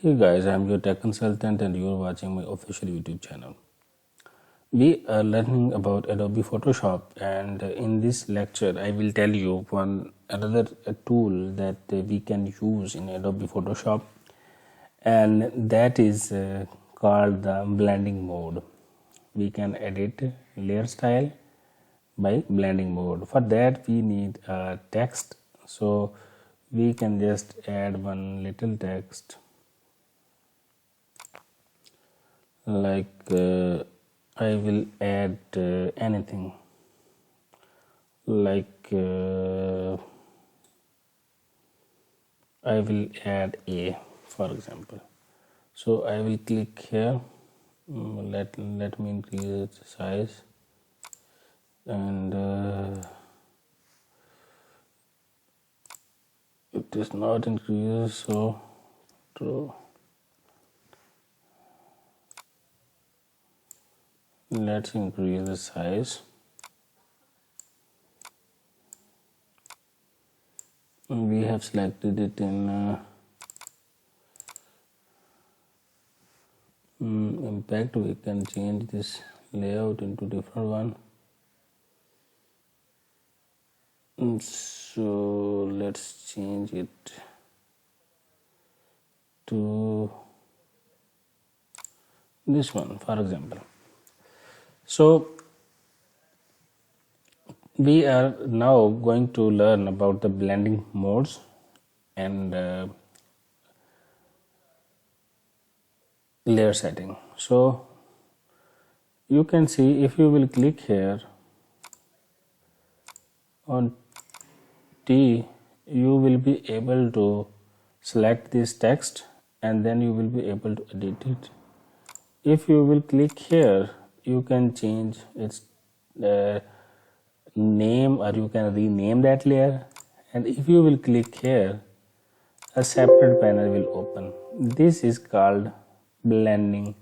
Hey guys, I'm your tech consultant and you're watching my official YouTube channel. We are learning about Adobe Photoshop, and in this lecture I will tell you one another tool that we can use in Adobe Photoshop, and that is called the blending mode. We can edit layer style by blending mode. For that we need text, so we can just add one little text like I will add anything like I will add a, for example. So I will click here. Let me increase the size, and it is not increased, so true. Let's increase the size. We have selected it in impact. We can change this layout into different one. So let's change it to this one, for example. So we are now going to learn about the blending modes and layer setting. So you can see, if you will click here on T, you will be able to select this text and then you will be able to edit it. If you will click here, you can change its name, or you can rename that layer, and if you will click here, a separate panel will open. This is called blending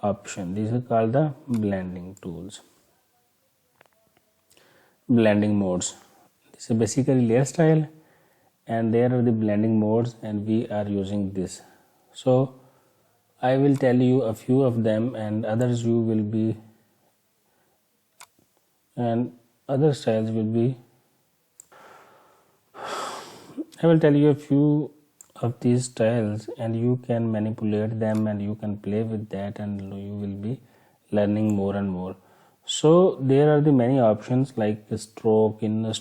option. These are called the blending tools, blending modes. This is basically layer style, and there are the blending modes, and we are using this. So I will tell you a few of them, and others you will be, and other styles will be. I will tell you a few of these styles, and you can manipulate them and you can play with that, and you will be learning more and more. So there are the many options like stroke, inner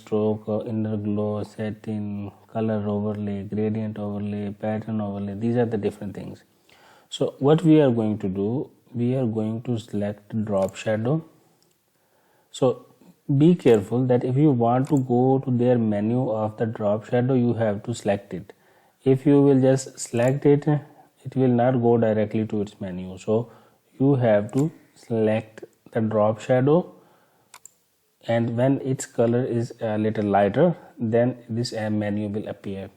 glow, setting, color overlay, gradient overlay, pattern overlay. These are the different things. So what we are going to do, we are going to select drop shadow. So be careful that if you want to go to their menu of the drop shadow, you have to select it. If you will just select it, it will not go directly to its menu. So you have to select the drop shadow, and when its color is a little lighter, then this menu will appear.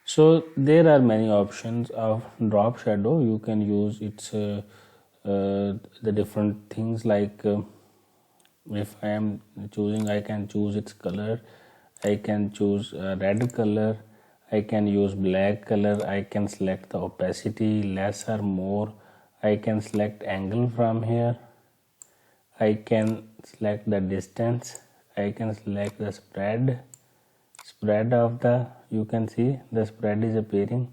So there are many options of drop shadow. You can use its the different things like if I am choosing, I can choose its color, I can choose red color, I can use black color, I can select the opacity, less or more, I can select angle from here, I can select the distance, I can select the spread of the, you can see the spread is appearing.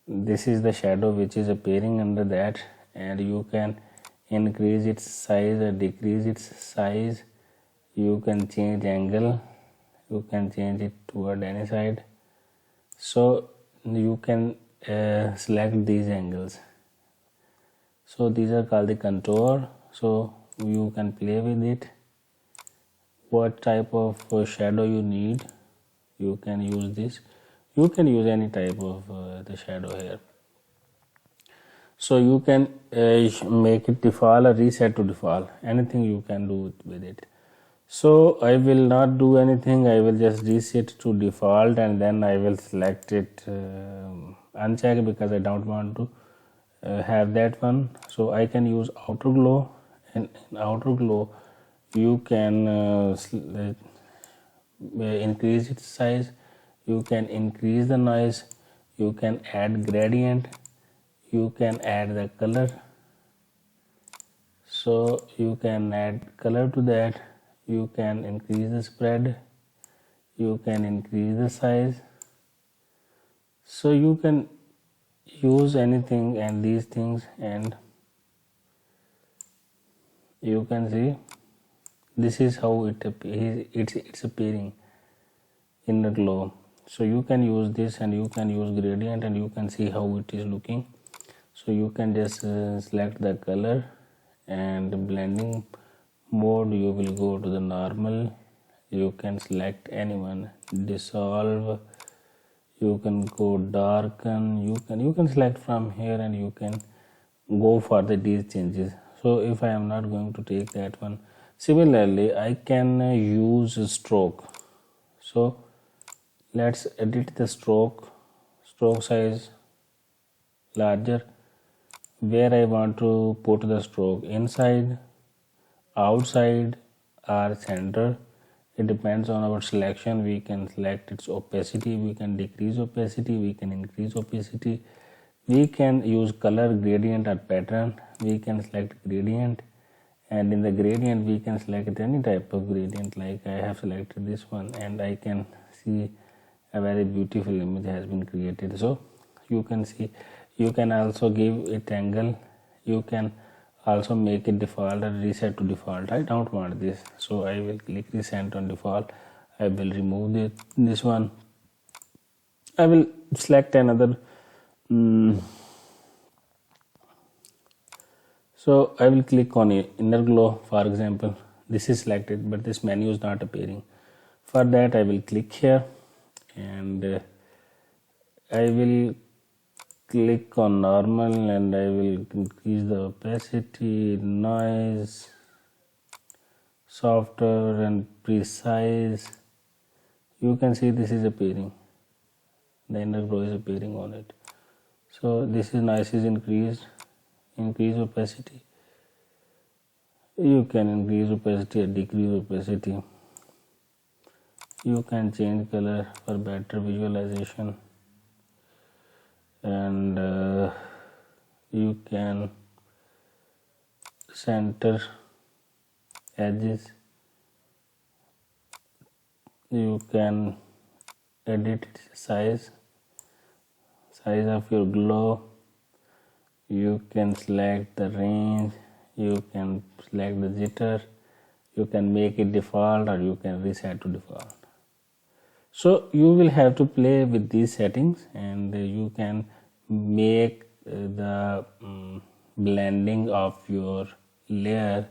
This is the shadow which is appearing under that, and you can increase its size or decrease its size. You can change angle, you can change it toward any side. So you can select these angles. So these are called the contour. So you can play with it. What type of shadow you need, you can use this. You can use any type of the shadow here. So you can make it default or reset to default, anything you can do with it. So I will not do anything, I will just reset to default, and then I will select it uncheck because I don't want to have that one. So I can use outer glow, and in outer glow you can increase its size, you can increase the noise, you can add gradient, you can add the color. So you can add color to that. You can increase the spread, you can increase the size. So you can use anything and these things, and you can see this is how it's appearing in the glow. So you can use this, and you can use gradient, and you can see how it is looking. So you can just select the color, and blending mode you will go to the normal. You can select anyone, dissolve, you can go darken, you can select from here, and you can go for these changes. So if I am not going to take that one, similarly I can use stroke. So let's edit the stroke size larger. Where I want to put the stroke, inside, outside, or center, it depends on our selection. We can select its opacity, we can decrease opacity, we can increase opacity, we can use color, gradient, or pattern. We can select gradient, and in the gradient we can select any type of gradient, like I have selected this one, and I can see a very beautiful image has been created. So you can see, you can also give it angle, you can also make it default or reset to default. I don't want this, so I will click reset on default. I will remove this one. I will select another. So I will click on inner glow, for example. This is selected, but this menu is not appearing. For that I will click here, and I will click on normal, and I will increase the opacity, noise, softer and precise. You can see this is appearing, the inner glow is appearing on it. So this is noise is increased, increase opacity. You can increase opacity or decrease opacity. You can change color for better visualization, and you can center edges. You can edit size of your glow. You can select the range, you can select the jitter, you can make it default, or you can reset to default. So you will have to play with these settings, and you can make the blending of your layer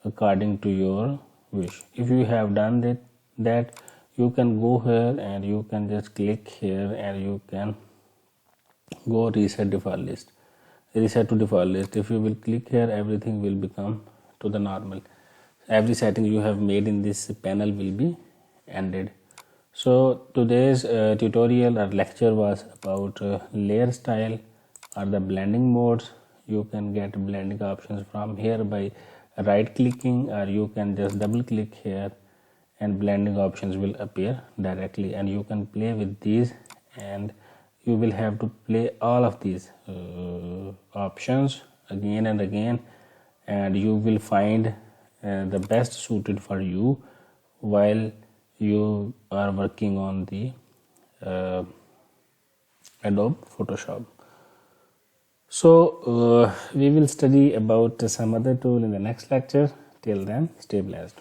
according to your wish. If you have done that, you can go here and you can just click here, and you can go reset default list, reset to default list. If you will click here, everything will become to the normal. Every setting you have made in this panel will be ended. So today's tutorial or lecture was about layer style or the blending modes. You can get blending options from here by right clicking, or you can just double click here and blending options will appear directly, and you can play with these, and you will have to play all of these options again and again, and you will find the best suited for you while you are working on the Adobe Photoshop. So we will study about some other tool in the next lecture. Till then, stay blessed.